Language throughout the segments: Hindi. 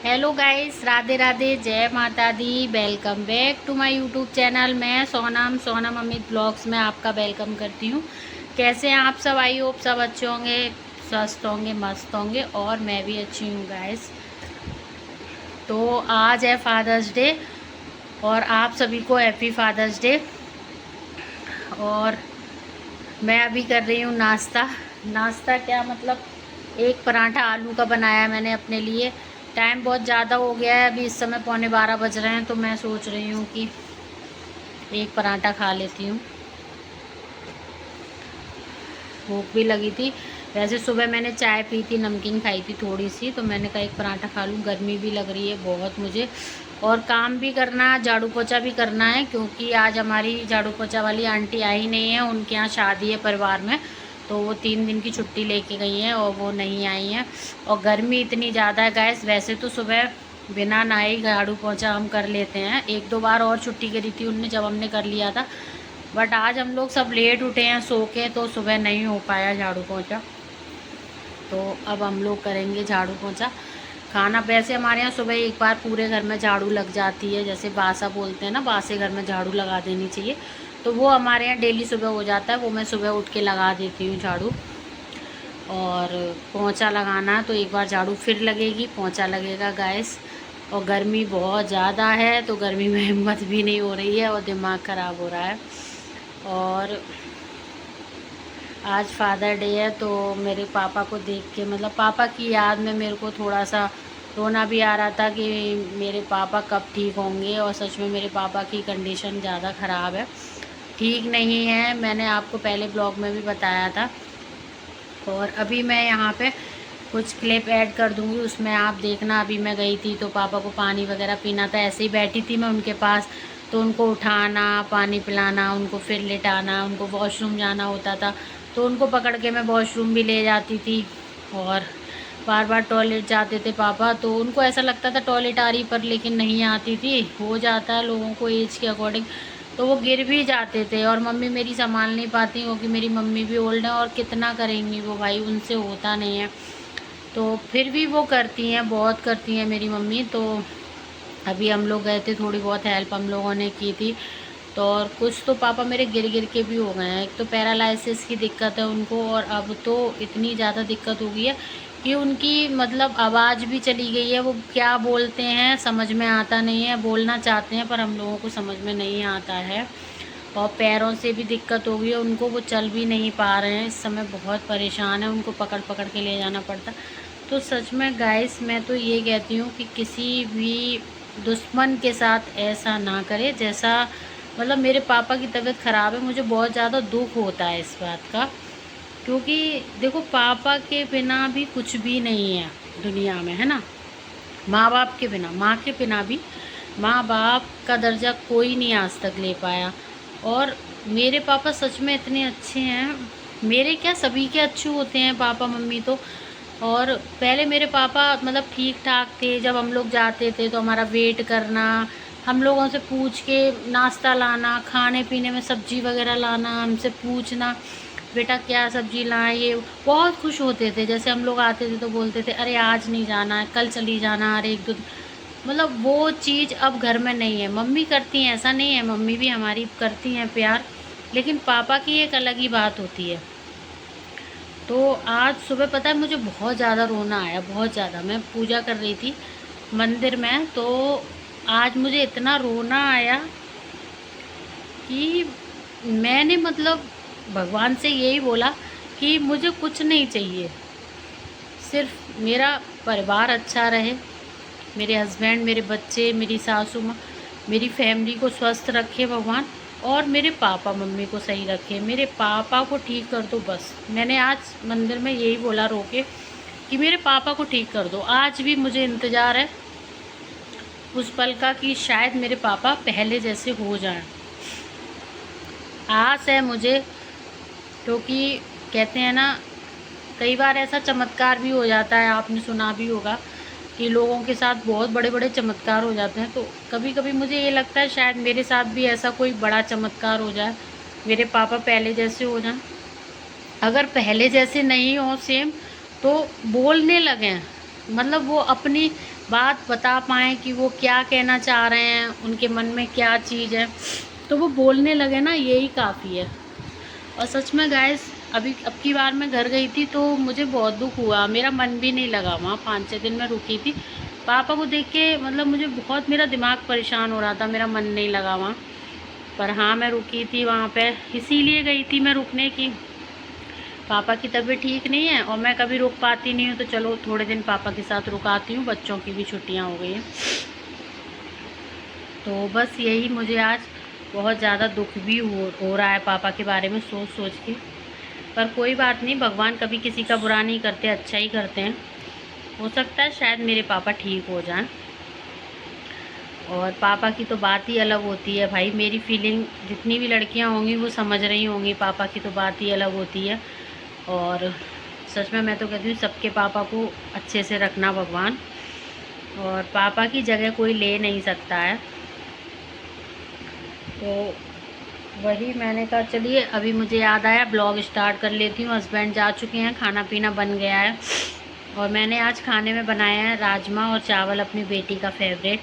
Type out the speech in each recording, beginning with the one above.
हेलो गाइस, राधे राधे, जय माता दी। Welcome back to my YouTube channel. मैं सोनम अमित ब्लॉग्स में आपका वेलकम करती हूँ। कैसे हैं आप सब? आई होप सब अच्छे होंगे, स्वस्थ होंगे, मस्त होंगे और मैं भी अच्छी हूँ गाइस। तो आज है फादर्स डे और आप सभी को हैप्पी फादर्स डे। और मैं अभी कर रही हूँ नाश्ता। नाश्ता क्या मतलब, एक पराठा आलू का बनाया मैंने अपने लिए। टाइम बहुत ज़्यादा हो गया है, अभी इस समय 11:15 बज रहे हैं, तो मैं सोच रही हूँ कि एक पराठा खा लेती हूँ। भूख भी लगी थी। वैसे सुबह मैंने चाय पी थी, नमकीन खाई थी थोड़ी सी, तो मैंने कहा एक पराठा खा लूँ। गर्मी भी लग रही है बहुत मुझे, और काम भी करना, झाड़ू पोछा भी करना है, क्योंकि आज हमारी झाड़ू पोछा वाली आंटी आई नहीं है। उनके यहाँ शादी है परिवार में, तो वो 3 दिन की छुट्टी लेके गई हैं और वो नहीं आई हैं। और गर्मी इतनी ज़्यादा है गैस। वैसे तो सुबह बिना नहाए झाड़ू पोछा हम कर लेते हैं, 1-2 बार और छुट्टी करी थी उनने जब हमने कर लिया था। बट आज हम लोग सब लेट उठे हैं सो के, तो सुबह नहीं हो पाया झाड़ू पोछा। तो अब हम लोग करेंगे झाड़ू पोछा। खाना वैसे हमारे यहाँ सुबह एक बार पूरे घर में झाड़ू लग जाती है, जैसे बासा बोलते हैं ना, बासे घर में झाड़ू लगा देनी चाहिए। तो वो हमारे यहाँ डेली सुबह हो जाता है, वो मैं सुबह उठ के लगा देती हूँ झाड़ू। और पोंछा लगाना तो एक बार झाड़ू फिर लगेगी, पोंछा लगेगा गैस। और गर्मी बहुत ज़्यादा है, तो गर्मी में हिम्मत भी नहीं हो रही है और दिमाग ख़राब हो रहा है। और आज फादर डे है, तो मेरे पापा को देख के, मतलब पापा की याद में मेरे को थोड़ा सा रोना भी आ रहा था कि मेरे पापा कब ठीक होंगे। और सच में मेरे पापा की कंडीशन ज़्यादा ख़राब है, ठीक नहीं है। मैंने आपको पहले ब्लॉग में भी बताया था। और अभी मैं यहाँ पे कुछ क्लिप ऐड कर दूँगी, उसमें आप देखना। अभी मैं गई थी तो पापा को पानी वगैरह पीना था, ऐसे ही बैठी थी मैं उनके पास, तो उनको उठाना, पानी पिलाना, उनको फिर लिटाना, उनको वॉशरूम जाना होता था तो उनको पकड़ के मैं वॉशरूम भी ले जाती थी। और बार बार टॉयलेट जाते थे पापा, तो उनको ऐसा लगता था टॉयलेट आ रही, पर लेकिन नहीं आती थी। हो जाता है लोगों को एज के अकॉर्डिंग, तो वो गिर भी जाते थे। और मम्मी मेरी संभाल नहीं पाती, क्योंकि मेरी मम्मी भी ओल्ड है और कितना करेंगी वो, भाई उनसे होता नहीं है। तो फिर भी वो करती हैं, बहुत करती हैं मेरी मम्मी। तो अभी हम लोग गए थे, थोड़ी बहुत हेल्प हम लोगों ने की थी। तो और कुछ तो पापा मेरे गिर गिर के भी हो गए हैं। एक तो पैरालाइसिस की दिक्कत है उनको, और अब तो इतनी ज़्यादा दिक्कत हो गई है कि उनकी मतलब आवाज़ भी चली गई है। वो क्या बोलते हैं समझ में आता नहीं है, बोलना चाहते हैं पर हम लोगों को समझ में नहीं आता है। और पैरों से भी दिक्कत हो गई है उनको, वो चल भी नहीं पा रहे हैं इस समय, बहुत परेशान है, उनको पकड़ पकड़ के ले जाना पड़ता। तो सच में गाइस, मैं तो ये कहती हूँ कि किसी भी दुश्मन के साथ ऐसा ना करे। जैसा मतलब मेरे पापा की तबीयत ख़राब है, मुझे बहुत ज़्यादा दुख होता है इस बात का, क्योंकि देखो पापा के बिना भी कुछ भी नहीं है दुनिया में, है ना। माँ बाप के बिना, माँ के बिना भी, माँ बाप का दर्जा कोई नहीं आज तक ले पाया। और मेरे पापा सच में इतने अच्छे हैं। मेरे क्या, सभी के अच्छे होते हैं पापा मम्मी तो। और पहले मेरे पापा मतलब ठीक ठाक थे, जब हम लोग जाते थे तो हमारा वेट करना, हम लोगों से पूछ के नाश्ता लाना, खाने पीने में सब्जी वगैरह लाना, हमसे पूछना बेटा क्या सब्जी लाएं, ये बहुत खुश होते थे। जैसे हम लोग आते थे तो बोलते थे अरे आज नहीं जाना है, कल चली जाना, अरे 1-2, मतलब वो चीज़ अब घर में नहीं है। मम्मी करती हैं, ऐसा नहीं है, मम्मी भी हमारी करती हैं प्यार, लेकिन पापा की एक अलग ही बात होती है। तो आज सुबह पता है मुझे बहुत ज़्यादा रोना आया, बहुत ज़्यादा। मैं पूजा कर रही थी मंदिर में, तो आज मुझे इतना रोना आया कि मैंने मतलब भगवान से यही बोला कि मुझे कुछ नहीं चाहिए, सिर्फ मेरा परिवार अच्छा रहे, मेरे हस्बैंड, मेरे बच्चे, मेरी सासू माँ, मेरी फैमिली को स्वस्थ रखे भगवान, और मेरे पापा मम्मी को सही रखे, मेरे पापा को ठीक कर दो बस। मैंने आज मंदिर में यही बोला रो के कि मेरे पापा को ठीक कर दो। आज भी मुझे इंतज़ार है उस पल का कि शायद मेरे पापा पहले जैसे हो जाएं। आस है मुझे, क्योंकि कहते हैं ना, कई बार ऐसा चमत्कार भी हो जाता है, आपने सुना भी होगा कि लोगों के साथ बहुत बड़े बड़े चमत्कार हो जाते हैं। तो कभी कभी मुझे ये लगता है शायद मेरे साथ भी ऐसा कोई बड़ा चमत्कार हो जाए, मेरे पापा पहले जैसे हो जाएं। अगर पहले जैसे नहीं हो सेम, तो बोलने लगें, मतलब वो अपनी बात बता पाएँ कि वो क्या कहना चाह रहे हैं, उनके मन में क्या चीज़ है, तो वो बोलने लगे ना, यही काफ़ी है। और सच में गाइस, अब की बार मैं घर गई थी तो मुझे बहुत दुख हुआ, मेरा मन भी नहीं लगा वहाँ। 5-6 दिन मैं रुकी थी। पापा को देख के मतलब मुझे बहुत, मेरा दिमाग परेशान हो रहा था, मेरा मन नहीं लगा वहाँ। पर हाँ, मैं रुकी थी वहाँ पे, इसीलिए गई थी मैं रुकने की। पापा की तबीयत ठीक नहीं है और मैं कभी रुक पाती नहीं हूँ, तो चलो थोड़े दिन पापा के साथ रुकाती हूँ, बच्चों की भी छुट्टियाँ हो गई हैं। तो बस यही, मुझे आज बहुत ज़्यादा दुख भी हो रहा है पापा के बारे में सोच सोच के। पर कोई बात नहीं, भगवान कभी किसी का बुरा नहीं करते, अच्छा ही करते हैं। हो सकता है शायद मेरे पापा ठीक हो जाएं। और पापा की तो बात ही अलग होती है भाई, मेरी फीलिंग जितनी भी लड़कियां होंगी वो समझ रही होंगी, पापा की तो बात ही अलग होती है। और सच में मैं तो कहती हूँ, सबके पापा को अच्छे से रखना भगवान, और पापा की जगह कोई ले नहीं सकता है। तो वही मैंने कहा चलिए, अभी मुझे याद आया ब्लॉग स्टार्ट कर लेती हूँ। हस्बैंड जा चुके हैं, खाना पीना बन गया है, और मैंने आज खाने में बनाया है राजमा और चावल, अपनी बेटी का फेवरेट।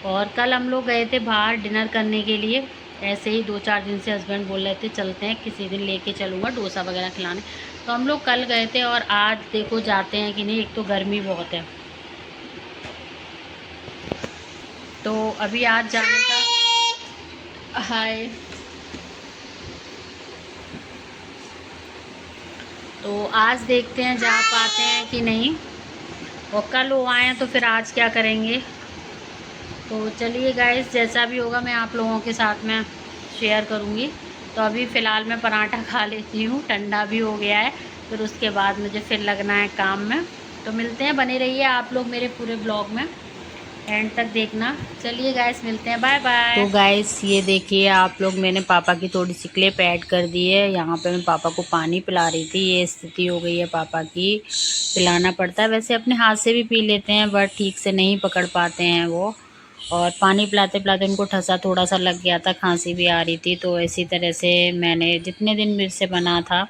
और कल हम लोग गए थे बाहर डिनर करने के लिए, ऐसे ही 2-4 दिन से हस्बैंड बोल रहे थे चलते हैं, किसी दिन लेके चलूँगा डोसा वगैरह खिलाने। तो हम लोग कल गए थे, और आज देखो जाते हैं कि नहीं। एक तो गर्मी बहुत है, तो अभी आज जाने का। हाय। तो आज देखते हैं जा पाते हैं कि नहीं, और कल वो आए तो फिर आज क्या करेंगे। तो चलिए गाइस, जैसा भी होगा मैं आप लोगों के साथ में शेयर करूँगी। तो अभी फ़िलहाल मैं पराठा खा लेती हूँ, ठंडा भी हो गया है, फिर उसके बाद मुझे फिर लगना है काम में। तो मिलते हैं, बने रहिए आप लोग मेरे पूरे ब्लॉग में, एंड तक देखना। चलिए गाइस, मिलते हैं, बाय बाय। तो गाइस ये देखिए आप लोग, मैंने पापा की थोड़ी सी क्लिप ऐड कर दी है। यहाँ पे मैं पापा को पानी पिला रही थी, ये स्थिति हो गई है पापा की, पिलाना पड़ता है। वैसे अपने हाथ से भी पी लेते हैं, बट ठीक से नहीं पकड़ पाते हैं वो। और पानी पिलाते पिलाते उनको ठसा थोड़ा सा लग गया था, खांसी भी आ रही थी। तो इसी तरह से मैंने जितने दिन मेरे से बना था,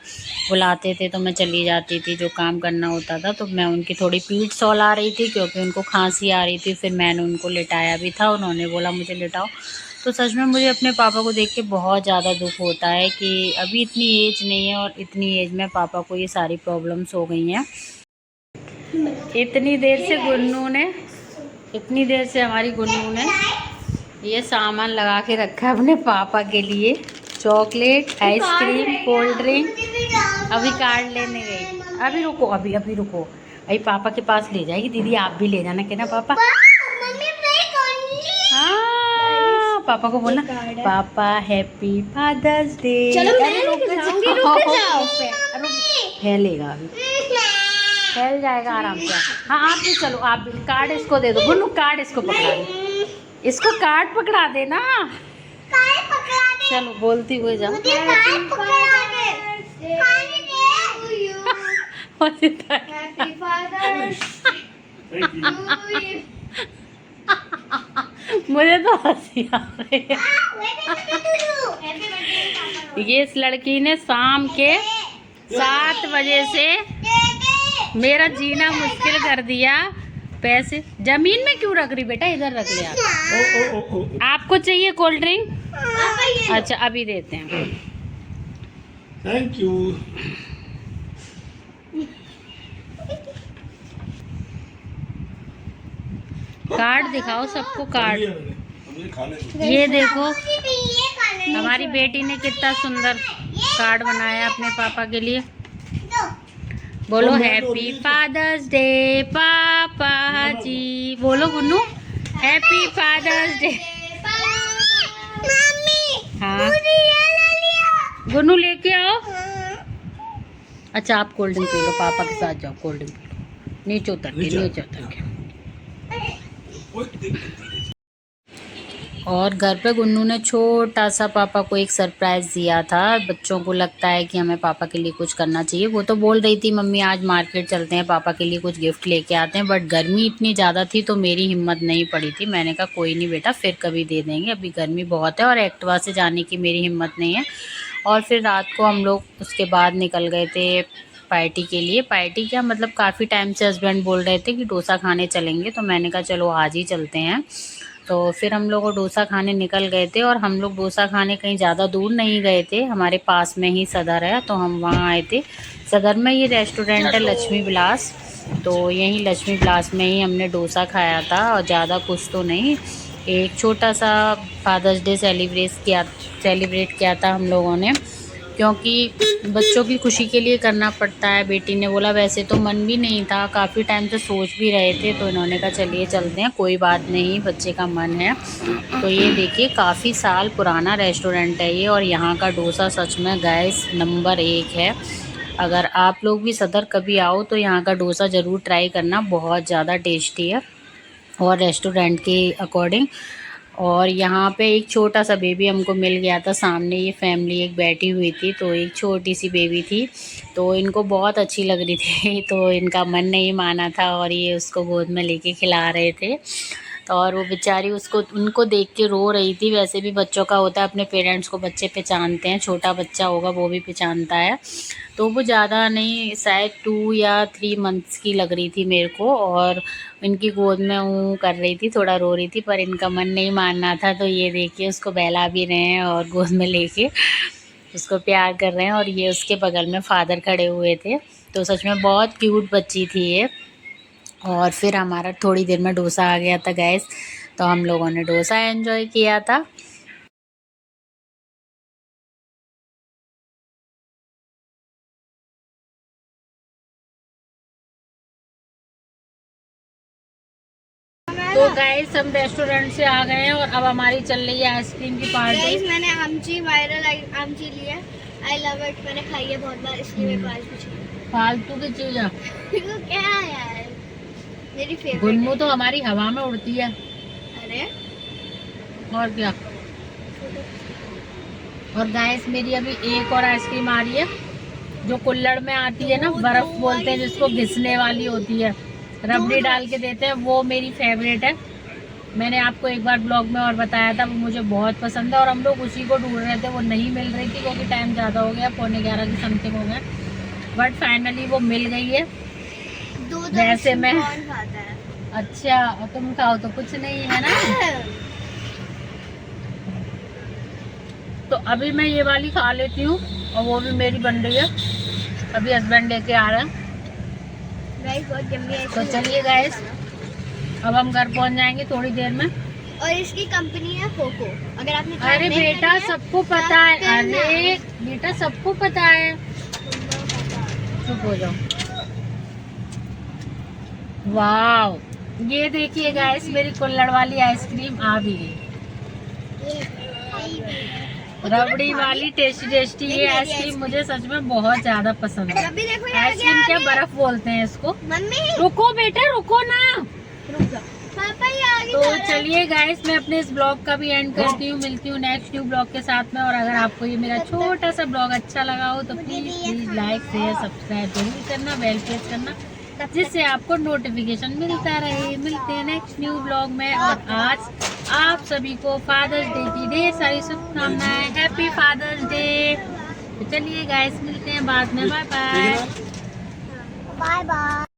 बुलाते थे तो मैं चली जाती थी, जो काम करना होता था। तो मैं उनकी थोड़ी पीठ सहला रही थी, क्योंकि उनको खांसी आ रही थी। फिर मैंने उनको लिटाया भी था, उन्होंने बोला मुझे लिटाओ। तो सच में मुझे अपने पापा को देख के बहुत ज़्यादा दुख होता है कि अभी इतनी एज नहीं है, और इतनी एज में पापा को ये सारी प्रॉब्लम्स हो गई हैं। इतनी देर से हमारी गुन्नू ने ये सामान लगा के रखा है अपने पापा के लिए, चॉकलेट, आइसक्रीम, कोल्ड ड्रिंक। अभी कार्ड लेने गई, अभी रुको, अभी रुको, अभी पापा के पास ले जाएगी दीदी, आप भी ले जाना, कहना पापा। हाँ, पापा को बोलना पापा हैप्पी फादर्स डे। फैलेगा अभी, फैल जाएगा आराम से। हाँ आप भी चलो, आप भी। कार्ड इसको दे दो गुन्नू, कार्ड इसको पकड़ा दे, इसको कार्ड पकड़ा दे ना। चलो बोलती हुए जाओ। मुझे तो हंसी आ रही है। ये इस लड़की ने शाम के 7 बजे से मेरा जीना मुश्किल कर दिया। पैसे जमीन में क्यों रख रही बेटा, इधर रख लिया। आपको चाहिए कोल्ड ड्रिंक? अच्छा अभी देते हैं। Thank you. कार्ड दिखाओ सबको, कार्ड। ये देखो हमारी बेटी ने कितना सुंदर कार्ड बनाया अपने पापा के लिए। बोलो हैप्पी फादर्स डे पापा जी, बोलो गुन्नू हैप्पी फादर्स डे। हाँ गुन्नू लेके आओ। अच्छा आप कोल्ड ड्रिंक पी लो, पापा के साथ जाओ, कोल्ड ड्रिंक पी लो। नीचे उतर के और घर पे गुन्नू ने छोटा सा पापा को एक सरप्राइज़ दिया था। बच्चों को लगता है कि हमें पापा के लिए कुछ करना चाहिए। वो तो बोल रही थी मम्मी आज मार्केट चलते हैं, पापा के लिए कुछ गिफ्ट लेके आते हैं, बट गर्मी इतनी ज़्यादा थी तो मेरी हिम्मत नहीं पड़ी थी। मैंने कहा कोई नहीं बेटा, फिर कभी दे देंगे, अभी गर्मी बहुत है और एक्टिवा से जाने की मेरी हिम्मत नहीं है। और फिर रात को हम लोग उसके बाद निकल गए थे पार्टी के लिए। पार्टी क्या मतलब काफ़ी टाइम से हस्बैंड बोल रहे थे कि डोसा खाने चलेंगे, तो मैंने कहा चलो आज ही चलते हैं। तो फिर हम लोग डोसा खाने निकल गए थे, और हम लोग डोसा खाने कहीं ज़्यादा दूर नहीं गए थे, हमारे पास में ही सदर है, तो हम वहाँ आए थे। सदर में ये रेस्टोरेंट है लक्ष्मी विलास, तो यहीं लक्ष्मी विलास में ही हमने डोसा खाया था, और ज़्यादा कुछ तो नहीं। एक छोटा सा फादर्स डे सेलिब्रेट किया था हम लोगों ने, क्योंकि बच्चों की खुशी के लिए करना पड़ता है। बेटी ने बोला, वैसे तो मन भी नहीं था, काफ़ी टाइम से सोच भी रहे थे, तो इन्होंने कहा चलिए चलते हैं, कोई बात नहीं, बच्चे का मन है। तो ये देखिए काफ़ी साल पुराना रेस्टोरेंट है ये, और यहाँ का डोसा सच में गाइस नंबर 1 है। अगर आप लोग भी सदर कभी आओ तो यहाँ का डोसा ज़रूर ट्राई करना, बहुत ज़्यादा टेस्टी है और रेस्टोरेंट के अकॉर्डिंग। और यहाँ पे एक छोटा सा बेबी हमको मिल गया था, सामने ये फैमिली एक बैठी हुई थी, तो एक छोटी सी बेबी थी, तो इनको बहुत अच्छी लग रही थी तो इनका मन नहीं माना था, और ये उसको गोद में लेके खिला रहे थे। तो और वो बेचारी उनको देख के रो रही थी। वैसे भी बच्चों का होता है, अपने पेरेंट्स को बच्चे पहचानते हैं, छोटा बच्चा होगा वो भी पहचानता है। तो वो ज़्यादा नहीं, शायद 2 या 3 मंथ्स की लग रही थी मेरे को, और इनकी गोद में कर रही थी, थोड़ा रो रही थी, पर इनका मन नहीं मानना था। तो ये देखिए उसको बहला भी रहे हैं और गोद में लेके उसको प्यार कर रहे हैं, और ये उसके बगल में फादर खड़े हुए थे। तो सच में बहुत क्यूट बच्ची थी ये। और फिर हमारा थोड़ी देर में डोसा आ गया था गैस, तो हम लोगों ने डोसा एंजॉय किया था। तो गाइस हम रेस्टोरेंट से आ गए हैं, और अब हमारी चल रही है आइसक्रीम की पार्टी। गाइस मैंने आमची वायरल आमची ली है, आई लव इट, मैंने खाई है बहुत बार, इसलिए मेरे पास कुछ फालतू की चीज है, क्या है यार, मेरी फेवरेट गुन्नू तो हमारी हवा में उड़ती है। अरे और क्या। और गाइस मेरी अभी एक और आइसक्रीम आ रही है, जो कुल्हड़ में आती है ना, बर्फ बोलते हैं जिसको, घिसने वाली होती है, रबड़ी डाल के देते हैं, वो मेरी फेवरेट है। मैंने आपको एक बार ब्लॉग में और बताया था, वो मुझे बहुत पसंद है, और हम लोग उसी को ढूंढ रहे थे, वो नहीं मिल रही थी क्योंकि टाइम ज़्यादा हो गया, 11:45 की समथिंग हो गया, बट फाइनली वो मिल गई है। वैसे मैं कौन खाता है? अच्छा, और तुम खाओ तो कुछ नहीं है ना। तो अभी मैं ये वाली खा लेती हूँ, और वो भी मेरी बन रही है, अभी हस्बैंड लेके आ रहे हैं। गाइस बहुत यम्मी है। तो चलिए गाइस, अब हम घर पहुंच जाएंगे थोड़ी देर में। और इसकी कंपनी है कोको, अगर आपने अरे बेटा सबको पता है, अरे बेटा सबको पता है, चुप हो जाओ। वाव, ये देखिए गाइस मेरी कुल्हड़ वाली आइसक्रीम आ भी गई, रबड़ी वाली टेस्टी। ये आइसक्रीम मुझे सच में बहुत ज्यादा पसंद है। आइसक्रीम क्या, बर्फ बोलते हैं इसको। मम्मी रुको बेटा, रुको ना, रुक जाओ, पापा ये आ गई। तो चलिए गाइस मैं अपने इस ब्लॉग का भी एंड करती हूँ, मिलती हूँ नेक्स्ट न्यू ब्लॉग के साथ में। और अगर आपको ये मेरा छोटा सा ब्लॉग अच्छा लगा हो तो प्लीज लाइक शेयर सब्सक्राइब जरूर करना, बेल प्रेस करना, जिससे आपको नोटिफिकेशन मिलता रहे। मिलते हैं नेक्स्ट न्यू ब्लॉग में, और आज आप सभी को फादर्स डे की ढेर सारी शुभकामनाएं, हैप्पी फादर्स डे। तो चलिए गाइस मिलते हैं बाद में, बाय बाय। Bye bye.